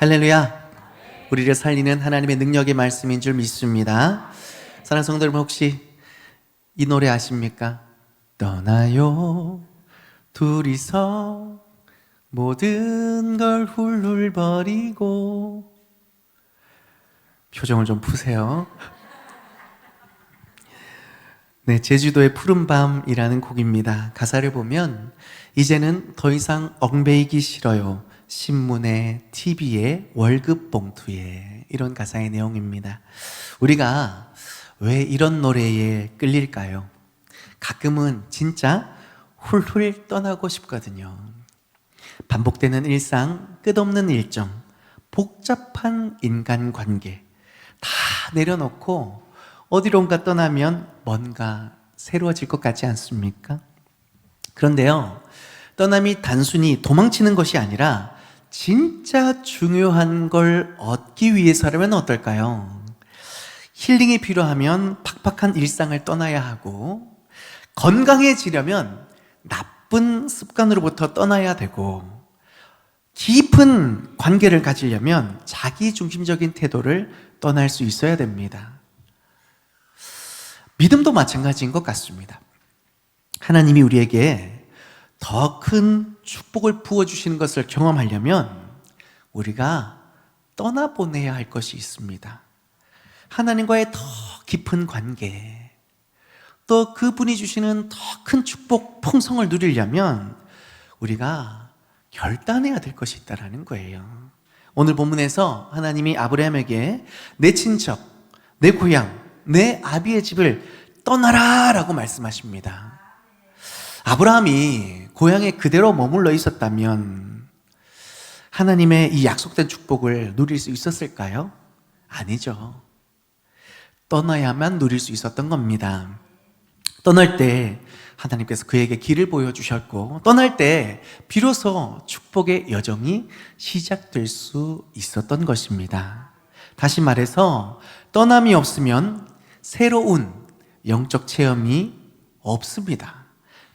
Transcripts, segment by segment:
할렐루야. 우리를 살리는 하나님의 능력의 말씀인 줄 믿습니다. 사랑하는 성도 여러분, 혹시 이 노래 아십니까? 떠나요 둘이서 모든 걸 훌훌 버리고. 표정을 좀 푸세요. 네, 제주도의 푸른밤이라는 곡입니다. 가사를 보면 이제는 더 이상 얽매이기 싫어요. 신문에, TV에, 월급 봉투에, 이런 가사의 내용입니다. 우리가 왜 이런 노래에 끌릴까요? 가끔은 진짜 훌훌 떠나고 싶거든요. 반복되는 일상, 끝없는 일정, 복잡한 인간관계 다 내려놓고 어디론가 떠나면 뭔가 새로워질 것 같지 않습니까? 그런데요, 떠남이 단순히 도망치는 것이 아니라 진짜 중요한 걸 얻기 위해서라면 어떨까요? 힐링이 필요하면 팍팍한 일상을 떠나야 하고, 건강해지려면 나쁜 습관으로부터 떠나야 되고, 깊은 관계를 가지려면 자기중심적인 태도를 떠날 수 있어야 됩니다. 믿음도 마찬가지인 것 같습니다. 하나님이 우리에게 더 큰 축복을 부어주시는 것을 경험하려면 우리가 떠나보내야 할 것이 있습니다. 하나님과의 더 깊은 관계, 또 그분이 주시는 더 큰 축복, 풍성을 누리려면 우리가 결단해야 될 것이 있다는 거예요. 오늘 본문에서 하나님이 아브라함에게 내 친척, 내 고향, 내 아비의 집을 떠나라 라고 말씀하십니다. 아브라함이 고향에 그대로 머물러 있었다면 하나님의 이 약속된 축복을 누릴 수 있었을까요? 아니죠. 떠나야만 누릴 수 있었던 겁니다. 떠날 때 하나님께서 그에게 길을 보여주셨고, 떠날 때 비로소 축복의 여정이 시작될 수 있었던 것입니다. 다시 말해서 떠남이 없으면 새로운 영적 체험이 없습니다.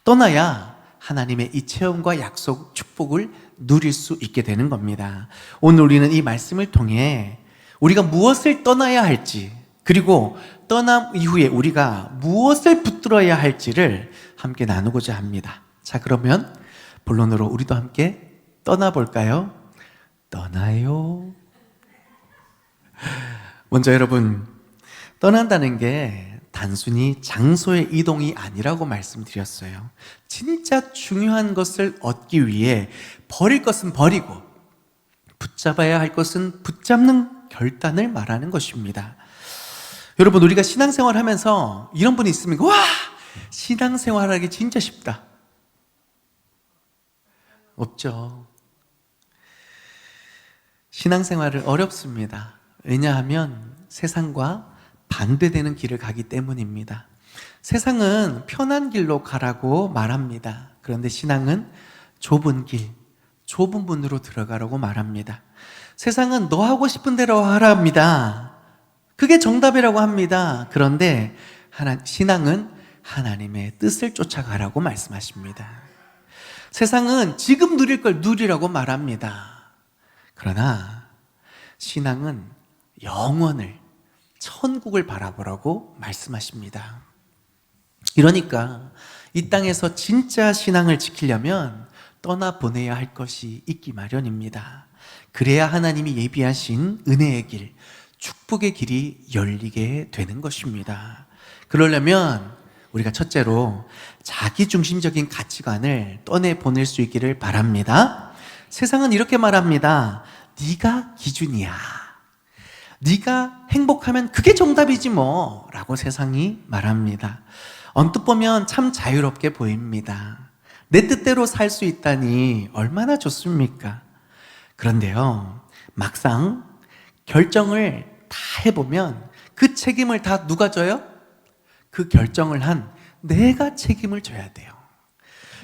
떠나야 하나님의 이 체험과 약속, 축복을 누릴 수 있게 되는 겁니다. 오늘 우리는 이 말씀을 통해 우리가 무엇을 떠나야 할지, 그리고 떠남 이후에 우리가 무엇을 붙들어야 할지를 함께 나누고자 합니다. 자, 그러면 본론으로 우리도 함께 떠나볼까요? 떠나요. 먼저 여러분, 떠난다는 게 단순히 장소의 이동이 아니라고 말씀드렸어요. 진짜 중요한 것을 얻기 위해 버릴 것은 버리고 붙잡아야 할 것은 붙잡는 결단을 말하는 것입니다. 여러분, 우리가 신앙생활 하면서 이런 분이 있습니까? 와! 신앙생활하기 진짜 쉽다. 없죠. 신앙생활은 어렵습니다. 왜냐하면 세상과 반대되는 길을 가기 때문입니다. 세상은 편한 길로 가라고 말합니다. 그런데 신앙은 좁은 길, 좁은 문으로 들어가라고 말합니다. 세상은 너 하고 싶은 대로 하라 합니다. 그게 정답이라고 합니다. 그런데 신앙은 하나님의 뜻을 쫓아가라고 말씀하십니다. 세상은 지금 누릴 걸 누리라고 말합니다. 그러나 신앙은 영원을, 천국을 바라보라고 말씀하십니다. 이러니까 이 땅에서 진짜 신앙을 지키려면 떠나보내야 할 것이 있기 마련입니다. 그래야 하나님이 예비하신 은혜의 길, 축복의 길이 열리게 되는 것입니다. 그러려면 우리가 첫째로 자기중심적인 가치관을 떠내보낼 수 있기를 바랍니다. 세상은 이렇게 말합니다. 네가 기준이야. 네가 행복하면 그게 정답이지 뭐 라고 세상이 말합니다. 언뜻 보면 참 자유롭게 보입니다. 내 뜻대로 살 수 있다니 얼마나 좋습니까? 그런데요, 막상 결정을 다 해보면 그 책임을 다 누가 져요? 그 결정을 한 내가 책임을 져야 돼요.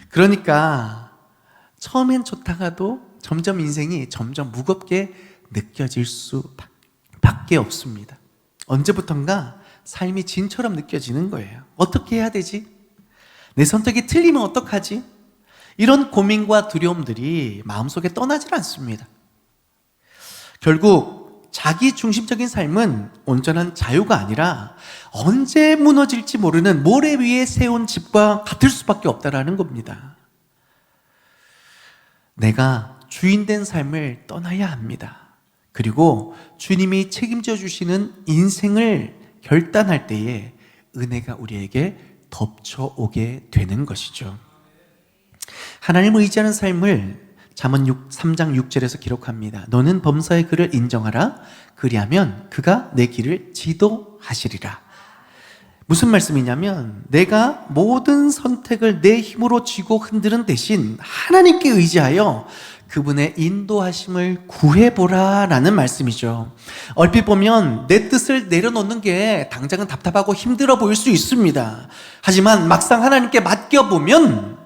그러니까 처음엔 좋다가도 점점 인생이 점점 무겁게 느껴질 수밖에 없습니다. 언제부턴가 삶이 진처럼 느껴지는 거예요. 어떻게 해야 되지? 내 선택이 틀리면 어떡하지? 이런 고민과 두려움들이 마음속에 떠나질 않습니다. 결국 자기 중심적인 삶은 온전한 자유가 아니라 언제 무너질지 모르는 모래 위에 세운 집과 같을 수밖에 없다라는 겁니다. 내가 주인된 삶을 떠나야 합니다. 그리고 주님이 책임져 주시는 인생을 결단할 때에 은혜가 우리에게 덮쳐오게 되는 것이죠. 하나님을 의지하는 삶을 잠언 3장 6절에서 기록합니다. 너는 범사의 그를 인정하라. 그리하면 그가 내 길을 지도하시리라. 무슨 말씀이냐면 내가 모든 선택을 내 힘으로 쥐고 흔드는 대신 하나님께 의지하여 그분의 인도하심을 구해보라 라는 말씀이죠. 얼핏 보면 내 뜻을 내려놓는 게 당장은 답답하고 힘들어 보일 수 있습니다. 하지만 막상 하나님께 맡겨보면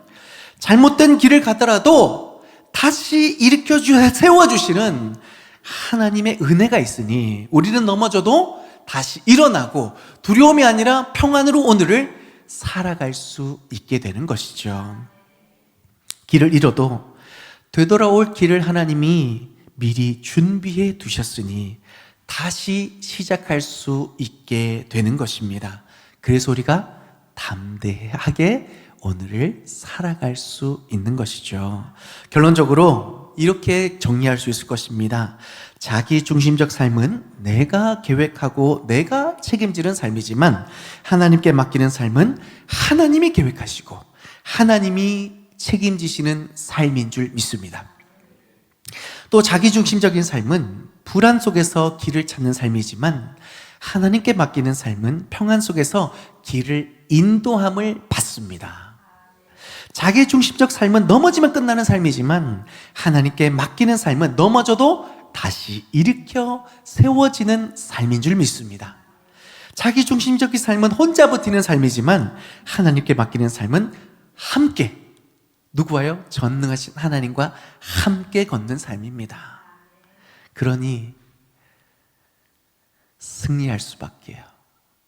잘못된 길을 가더라도 다시 일으켜 세워주시는 하나님의 은혜가 있으니 우리는 넘어져도 다시 일어나고 두려움이 아니라 평안으로 오늘을 살아갈 수 있게 되는 것이죠. 길을 잃어도 되돌아올 길을 하나님이 미리 준비해 두셨으니 다시 시작할 수 있게 되는 것입니다. 그래서 우리가 담대하게 오늘을 살아갈 수 있는 것이죠. 결론적으로 이렇게 정리할 수 있을 것입니다. 자기 중심적 삶은 내가 계획하고 내가 책임지는 삶이지만 하나님께 맡기는 삶은 하나님이 계획하시고 하나님이 책임지시는 삶인 줄 믿습니다. 또 자기 중심적인 삶은 불안 속에서 길을 찾는 삶이지만 하나님께 맡기는 삶은 평안 속에서 길을 인도함을 받습니다. 자기 중심적 삶은 넘어지면 끝나는 삶이지만 하나님께 맡기는 삶은 넘어져도 다시 일으켜 세워지는 삶인 줄 믿습니다. 자기 중심적인 삶은 혼자 버티는 삶이지만 하나님께 맡기는 삶은 함께, 누구와요? 전능하신 하나님과 함께 걷는 삶입니다. 그러니 승리할 수밖에요.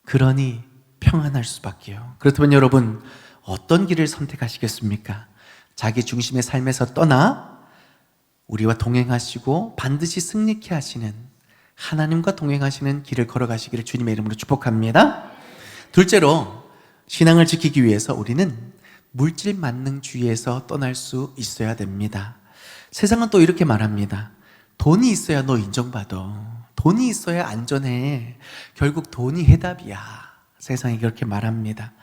그러니 평안할 수밖에요. 그렇다면 여러분 어떤 길을 선택하시겠습니까? 자기 중심의 삶에서 떠나 우리와 동행하시고 반드시 승리케 하시는 하나님과 동행하시는 길을 걸어가시기를 주님의 이름으로 축복합니다. 둘째로 신앙을 지키기 위해서 우리는 물질 만능주의에서 떠날 수 있어야 됩니다. 세상은 또 이렇게 말합니다. 돈이 있어야 너 인정받아. 돈이 있어야 안전해. 결국 돈이 해답이야. 세상이 그렇게 말합니다.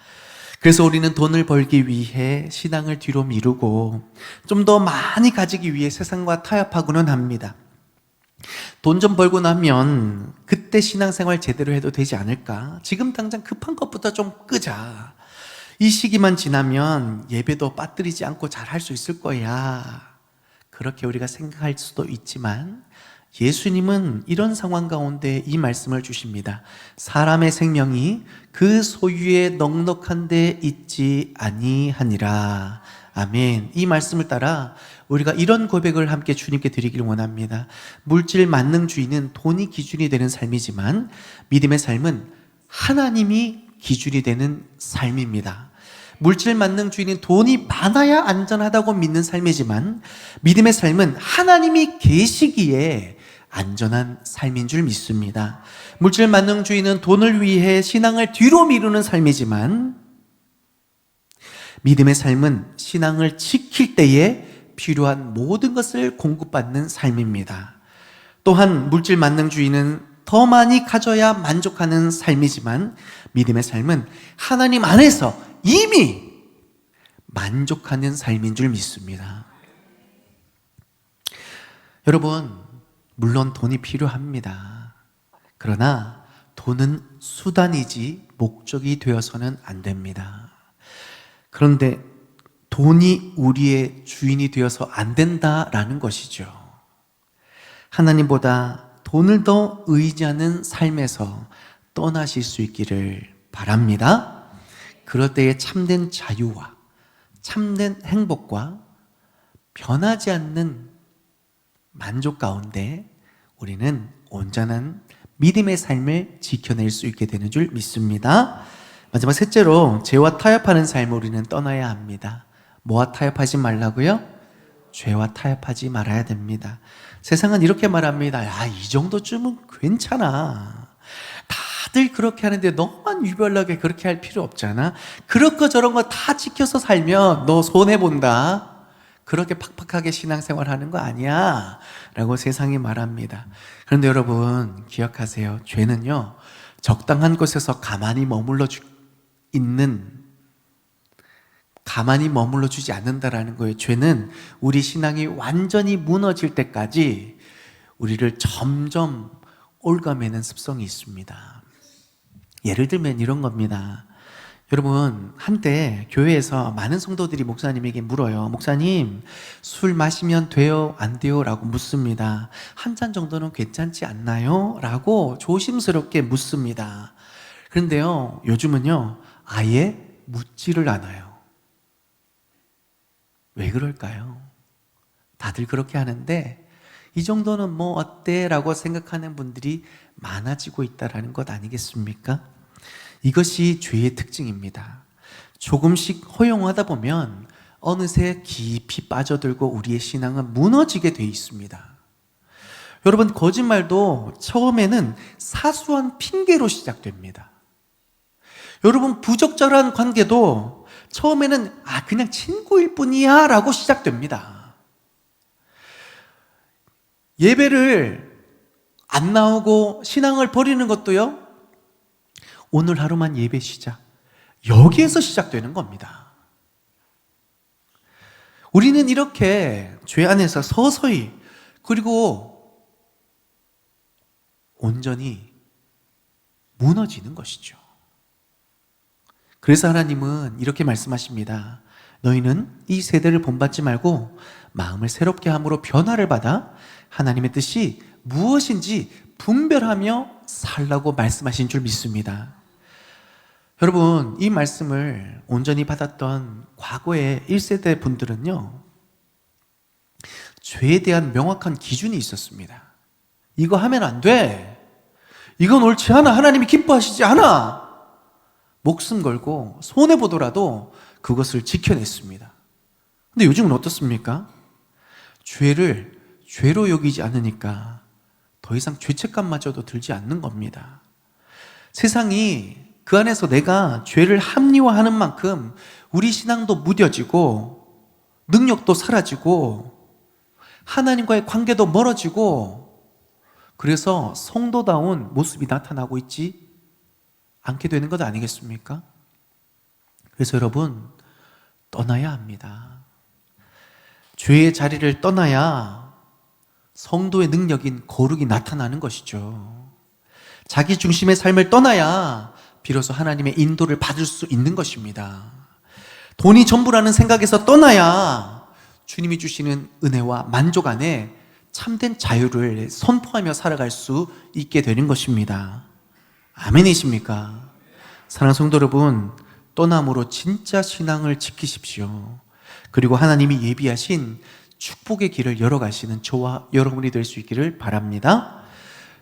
그래서 우리는 돈을 벌기 위해 신앙을 뒤로 미루고 좀 더 많이 가지기 위해 세상과 타협하고는 합니다. 돈 좀 벌고 나면 그때 신앙생활 제대로 해도 되지 않을까? 지금 당장 급한 것부터 좀 끄자. 이 시기만 지나면 예배도 빠뜨리지 않고 잘 할 수 있을 거야. 그렇게 우리가 생각할 수도 있지만 예수님은 이런 상황 가운데 이 말씀을 주십니다. 사람의 생명이 그 소유에 넉넉한 데 있지 아니하니라. 아멘. 이 말씀을 따라 우리가 이런 고백을 함께 주님께 드리기를 원합니다. 물질 만능주의는 돈이 기준이 되는 삶이지만 믿음의 삶은 하나님이 기준이 되는 삶입니다. 물질 만능주의는 돈이 많아야 안전하다고 믿는 삶이지만 믿음의 삶은 하나님이 계시기에 안전한 삶인 줄 믿습니다. 물질 만능주의는 돈을 위해 신앙을 뒤로 미루는 삶이지만 믿음의 삶은 신앙을 지킬 때에 필요한 모든 것을 공급받는 삶입니다. 또한 물질 만능주의는 더 많이 가져야 만족하는 삶이지만 믿음의 삶은 하나님 안에서 이미 만족하는 삶인 줄 믿습니다. 여러분, 물론 돈이 필요합니다. 그러나 돈은 수단이지 목적이 되어서는 안 됩니다. 그런데 돈이 우리의 주인이 되어서 안 된다라는 것이죠. 하나님보다 돈을 더 의지하는 삶에서 떠나실 수 있기를 바랍니다. 그럴 때에 참된 자유와 참된 행복과 변하지 않는 만족 가운데 우리는 온전한 믿음의 삶을 지켜낼 수 있게 되는 줄 믿습니다. 마지막 셋째로 죄와 타협하는 삶을 우리는 떠나야 합니다. 뭐와 타협하지 말라고요? 죄와 타협하지 말아야 됩니다. 세상은 이렇게 말합니다. 야, 이 정도쯤은 괜찮아. 다들 그렇게 하는데 너만 유별나게 그렇게 할 필요 없잖아. 그런 거 저런 거 다 지켜서 살면 너 손해본다. 그렇게 팍팍하게 신앙생활 하는 거 아니야 라고 세상이 말합니다. 그런데 여러분 기억하세요. 죄는요, 적당한 곳에서 가만히 머물러 주지 않는다라는 거예요. 죄는 우리 신앙이 완전히 무너질 때까지 우리를 점점 올가매는 습성이 있습니다. 예를 들면 이런 겁니다. 여러분, 한때 교회에서 많은 성도들이 목사님에게 물어요. 목사님, 술 마시면 돼요? 안 돼요? 라고 묻습니다. 한 잔 정도는 괜찮지 않나요? 라고 조심스럽게 묻습니다. 그런데요, 요즘은요, 아예 묻지를 않아요. 왜 그럴까요? 다들 그렇게 하는데 이 정도는 뭐 어때? 라고 생각하는 분들이 많아지고 있다는 것 아니겠습니까? 이것이 죄의 특징입니다. 조금씩 허용하다 보면 어느새 깊이 빠져들고 우리의 신앙은 무너지게 돼 있습니다. 여러분, 거짓말도 처음에는 사소한 핑계로 시작됩니다. 여러분, 부적절한 관계도 처음에는 그냥 친구일 뿐이야 라고 시작됩니다. 예배를 안 나오고 신앙을 버리는 것도요, 오늘 하루만 예배 시작, 여기에서 시작되는 겁니다. 우리는 이렇게 죄 안에서 서서히, 그리고 온전히 무너지는 것이죠. 그래서 하나님은 이렇게 말씀하십니다. 너희는 이 세대를 본받지 말고 마음을 새롭게 함으로 변화를 받아 하나님의 뜻이 무엇인지 분별하며 살라고 말씀하신 줄 믿습니다. 여러분, 이 말씀을 온전히 받았던 과거의 1세대 분들은요, 죄에 대한 명확한 기준이 있었습니다. 이거 하면 안 돼. 이건 옳지 않아. 하나님이 기뻐하시지 않아. 목숨 걸고 손해보더라도 그것을 지켜냈습니다. 근데 요즘은 어떻습니까? 죄를 죄로 여기지 않으니까 더 이상 죄책감마저도 들지 않는 겁니다. 세상이 그 안에서 내가 죄를 합리화하는 만큼 우리 신앙도 무뎌지고 능력도 사라지고 하나님과의 관계도 멀어지고, 그래서 성도다운 모습이 나타나고 있지 않게 되는 것 아니겠습니까? 그래서 여러분, 떠나야 합니다. 죄의 자리를 떠나야 성도의 능력인 거룩이 나타나는 것이죠. 자기 중심의 삶을 떠나야 비로소 하나님의 인도를 받을 수 있는 것입니다. 돈이 전부라는 생각에서 떠나야 주님이 주시는 은혜와 만족 안에 참된 자유를 선포하며 살아갈 수 있게 되는 것입니다. 아멘이십니까? 사랑하는 성도 여러분, 떠남으로 진짜 신앙을 지키십시오. 그리고 하나님이 예비하신 축복의 길을 열어가시는 저와 여러분이 될 수 있기를 바랍니다.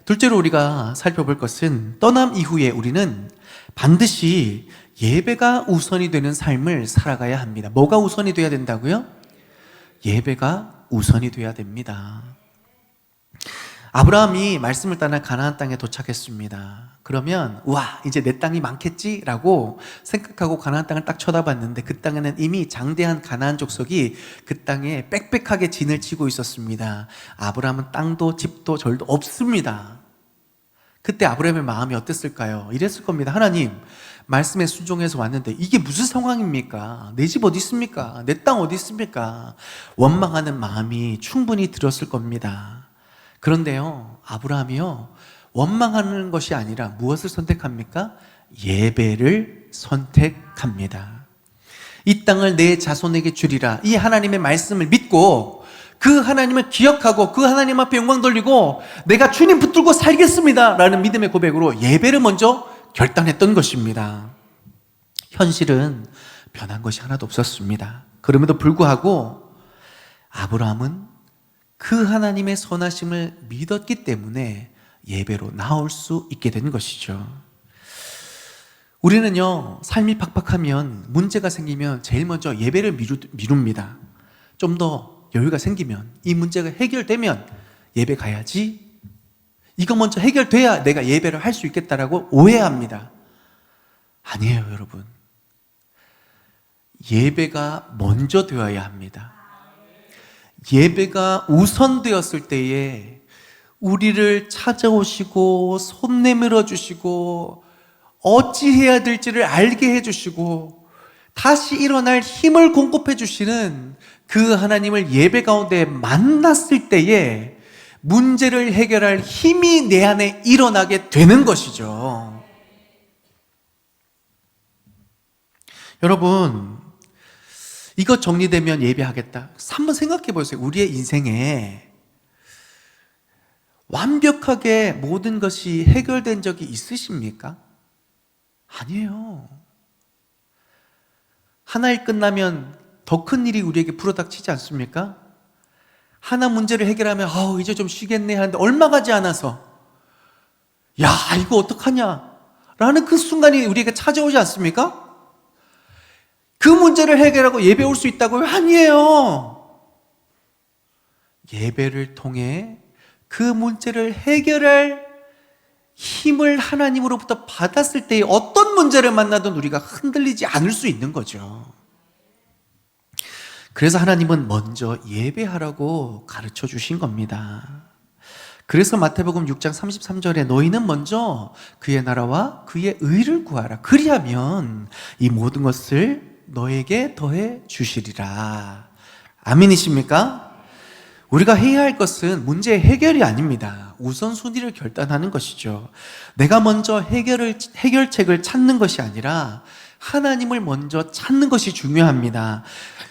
둘째로 우리가 살펴볼 것은, 떠남 이후에 우리는 반드시 예배가 우선이 되는 삶을 살아가야 합니다. 뭐가 우선이 돼야 된다고요? 예배가 우선이 돼야 됩니다. 아브라함이 말씀을 따라 가나안 땅에 도착했습니다. 그러면 와, 이제 내 땅이 많겠지라고 생각하고 가나안 땅을 딱 쳐다봤는데 그 땅에는 이미 장대한 가나안 족속이 그 땅에 빽빽하게 진을 치고 있었습니다. 아브라함은 땅도 집도 절도 없습니다. 그때 아브라함의 마음이 어땠을까요? 이랬을 겁니다. 하나님, 말씀에 순종해서 왔는데 이게 무슨 상황입니까? 내 집 어디 있습니까? 내 땅 어디 있습니까? 원망하는 마음이 충분히 들었을 겁니다. 그런데요, 아브라함이요, 원망하는 것이 아니라 무엇을 선택합니까? 예배를 선택합니다. 이 땅을 내 자손에게 주리라, 이 하나님의 말씀을 믿고 그 하나님을 기억하고 그 하나님 앞에 영광 돌리고 내가 주님 붙들고 살겠습니다 라는 믿음의 고백으로 예배를 먼저 결단했던 것입니다. 현실은 변한 것이 하나도 없었습니다. 그럼에도 불구하고 아브라함은 그 하나님의 선하심을 믿었기 때문에 예배로 나올 수 있게 된 것이죠. 우리는요, 삶이 팍팍하면, 문제가 생기면 제일 먼저 예배를 미룹니다. 좀 더 여유가 생기면, 이 문제가 해결되면 예배 가야지. 이거 먼저 해결돼야 내가 예배를 할 수 있겠다라고 오해합니다. 아니에요, 여러분. 예배가 먼저 되어야 합니다. 예배가 우선되었을 때에 우리를 찾아오시고 손 내밀어 주시고 어찌해야 될지를 알게 해주시고 다시 일어날 힘을 공급해 주시는 그 하나님을 예배 가운데 만났을 때에 문제를 해결할 힘이 내 안에 일어나게 되는 것이죠. 여러분, 이것 정리되면 예배하겠다. 한번 생각해 보세요. 우리의 인생에 완벽하게 모든 것이 해결된 적이 있으십니까? 아니에요. 하나 일 끝나면 더 큰 일이 우리에게 불어닥치지 않습니까? 하나 문제를 해결하면 이제 좀 쉬겠네 하는데 얼마 가지 않아서 야, 이거 어떡하냐 라는 그 순간이 우리에게 찾아오지 않습니까? 그 문제를 해결하고 예배 올 수 있다고요? 아니에요. 예배를 통해 그 문제를 해결할 힘을 하나님으로부터 받았을 때에 어떤 문제를 만나든 우리가 흔들리지 않을 수 있는 거죠. 그래서 하나님은 먼저 예배하라고 가르쳐 주신 겁니다. 그래서 마태복음 6장 33절에 너희는 먼저 그의 나라와 그의 의를 구하라. 그리하면 이 모든 것을 너에게 더해 주시리라. 아멘이십니까? 우리가 해야 할 것은 문제의 해결이 아닙니다. 우선순위를 결단하는 것이죠. 내가 먼저 해결책을 찾는 것이 아니라 하나님을 먼저 찾는 것이 중요합니다.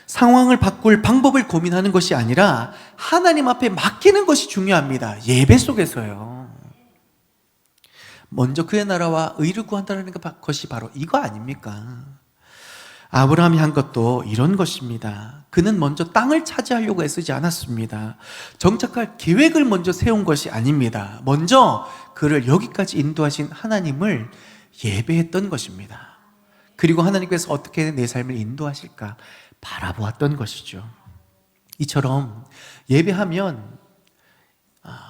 상황을 바꿀 방법을 고민하는 것이 아니라 하나님 앞에 맡기는 것이 중요합니다. 예배 속에서요. 먼저 그의 나라와 의를 구한다는 것이 바로 이거 아닙니까? 아브라함이 한 것도 이런 것입니다. 그는 먼저 땅을 차지하려고 애쓰지 않았습니다. 정착할 계획을 먼저 세운 것이 아닙니다. 먼저 그를 여기까지 인도하신 하나님을 예배했던 것입니다. 그리고 하나님께서 어떻게 내 삶을 인도하실까 바라보았던 것이죠. 이처럼 예배하면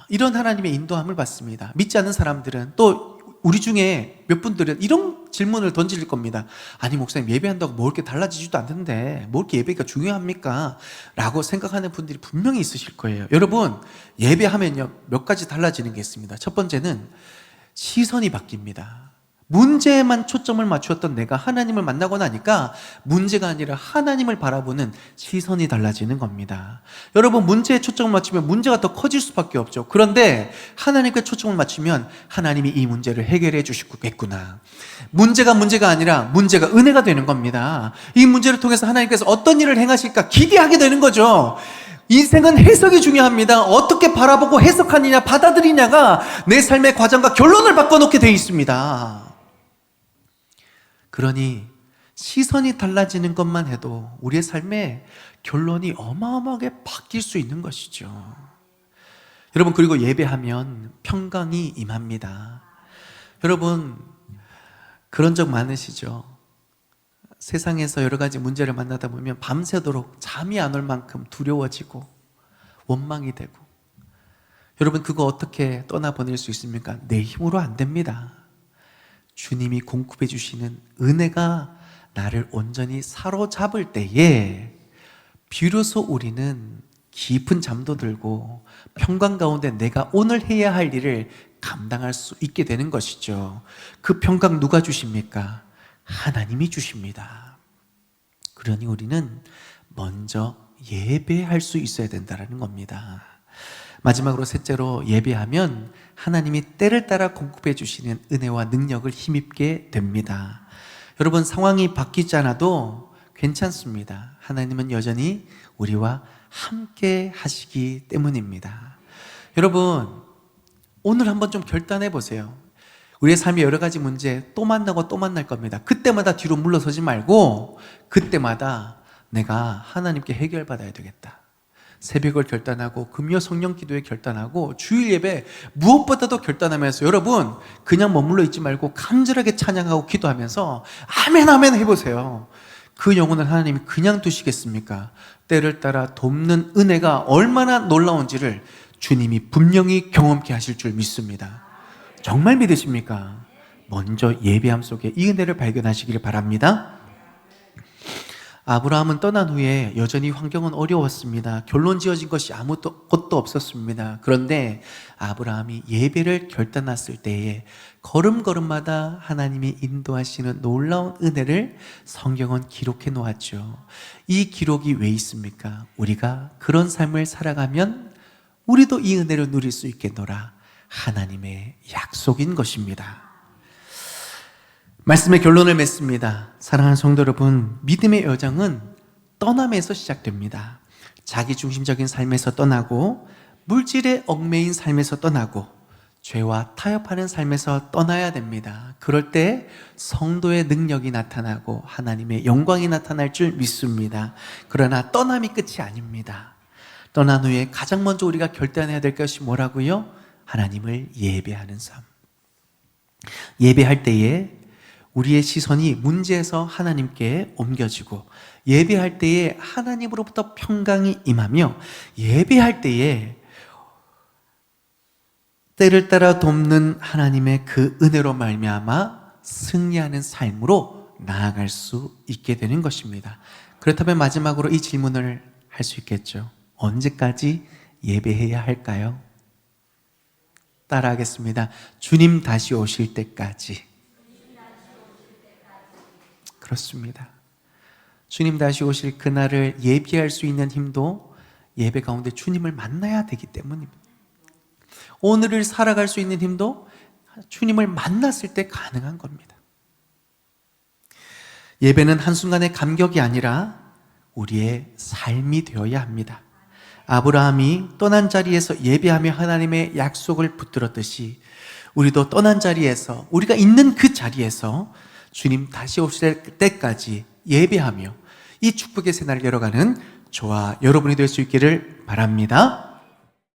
이런 하나님의 인도함을 받습니다. 믿지 않는 사람들은 또 우리 중에 몇 분들은 이런 질문을 던질 겁니다. 아니 목사님 예배한다고 뭐 이렇게 달라지지도 않는데 뭐 이렇게 예배가 중요합니까? 라고 생각하는 분들이 분명히 있으실 거예요. 여러분 예배하면요 몇 가지 달라지는 게 있습니다. 첫 번째는 시선이 바뀝니다. 문제에만 초점을 맞추었던 내가 하나님을 만나고 나니까 문제가 아니라 하나님을 바라보는 시선이 달라지는 겁니다. 여러분 문제에 초점을 맞추면 문제가 더 커질 수밖에 없죠. 그런데 하나님께 초점을 맞추면 하나님이 이 문제를 해결해 주시겠구나. 문제가 아니라 문제가 은혜가 되는 겁니다. 이 문제를 통해서 하나님께서 어떤 일을 행하실까 기대하게 되는 거죠. 인생은 해석이 중요합니다. 어떻게 바라보고 해석하느냐 받아들이냐가 내 삶의 과정과 결론을 바꿔놓게 되어 있습니다. 그러니 시선이 달라지는 것만 해도 우리의 삶의 결론이 어마어마하게 바뀔 수 있는 것이죠. 여러분 그리고 예배하면 평강이 임합니다. 여러분 그런 적 많으시죠? 세상에서 여러 가지 문제를 만나다 보면 밤새도록 잠이 안 올 만큼 두려워지고 원망이 되고 여러분 그거 어떻게 떠나보낼 수 있습니까? 내 힘으로 안 됩니다. 주님이 공급해 주시는 은혜가 나를 온전히 사로잡을 때에 비로소 우리는 깊은 잠도 들고 평강 가운데 내가 오늘 해야 할 일을 감당할 수 있게 되는 것이죠. 그 평강 누가 주십니까? 하나님이 주십니다. 그러니 우리는 먼저 예배할 수 있어야 된다는 겁니다. 마지막으로 셋째로 예배하면 하나님이 때를 따라 공급해 주시는 은혜와 능력을 힘입게 됩니다. 여러분 상황이 바뀌지 않아도 괜찮습니다. 하나님은 여전히 우리와 함께 하시기 때문입니다. 여러분 오늘 한번 좀 결단해 보세요. 우리의 삶의 여러 가지 문제 또 만나고 또 만날 겁니다. 그때마다 뒤로 물러서지 말고 그때마다 내가 하나님께 해결받아야 되겠다. 새벽을 결단하고 금요 성령 기도에 결단하고 주일 예배 무엇보다도 결단하면서 여러분 그냥 머물러 있지 말고 간절하게 찬양하고 기도하면서 아멘 아멘 해보세요. 그 영혼을 하나님이 그냥 두시겠습니까? 때를 따라 돕는 은혜가 얼마나 놀라운지를 주님이 분명히 경험케 하실 줄 믿습니다. 정말 믿으십니까? 먼저 예배함 속에 이 은혜를 발견하시기를 바랍니다. 아브라함은 떠난 후에 여전히 환경은 어려웠습니다. 결론 지어진 것이 아무것도 없었습니다. 그런데 아브라함이 예배를 결단했을 때에 걸음걸음마다 하나님이 인도하시는 놀라운 은혜를 성경은 기록해 놓았죠. 이 기록이 왜 있습니까? 우리가 그런 삶을 살아가면 우리도 이 은혜를 누릴 수 있겠노라. 하나님의 약속인 것입니다. 말씀의 결론을 맺습니다. 사랑하는 성도 여러분, 믿음의 여정은 떠남에서 시작됩니다. 자기중심적인 삶에서 떠나고, 물질에 얽매인 삶에서 떠나고, 죄와 타협하는 삶에서 떠나야 됩니다. 그럴 때 성도의 능력이 나타나고 하나님의 영광이 나타날 줄 믿습니다. 그러나 떠남이 끝이 아닙니다. 떠난 후에 가장 먼저 우리가 결단해야 될 것이 뭐라고요? 하나님을 예배하는 삶. 예배할 때에 우리의 시선이 문제에서 하나님께 옮겨지고, 예배할 때에 하나님으로부터 평강이 임하며, 예배할 때에 때를 따라 돕는 하나님의 그 은혜로 말미암아 승리하는 삶으로 나아갈 수 있게 되는 것입니다. 그렇다면 마지막으로 이 질문을 할 수 있겠죠. 언제까지 예배해야 할까요? 따라하겠습니다. 주님 다시 오실 때까지. 그렇습니다. 주님 다시 오실 그날을 예비할 수 있는 힘도 예배 가운데 주님을 만나야 되기 때문입니다. 오늘을 살아갈 수 있는 힘도 주님을 만났을 때 가능한 겁니다. 예배는 한순간의 감격이 아니라 우리의 삶이 되어야 합니다. 아브라함이 떠난 자리에서 예배하며 하나님의 약속을 붙들었듯이 우리도 떠난 자리에서, 우리가 있는 그 자리에서 주님 다시 오실 때까지 예배하며 이 축복의 새날을 열어가는 저와 여러분이 될 수 있기를 바랍니다.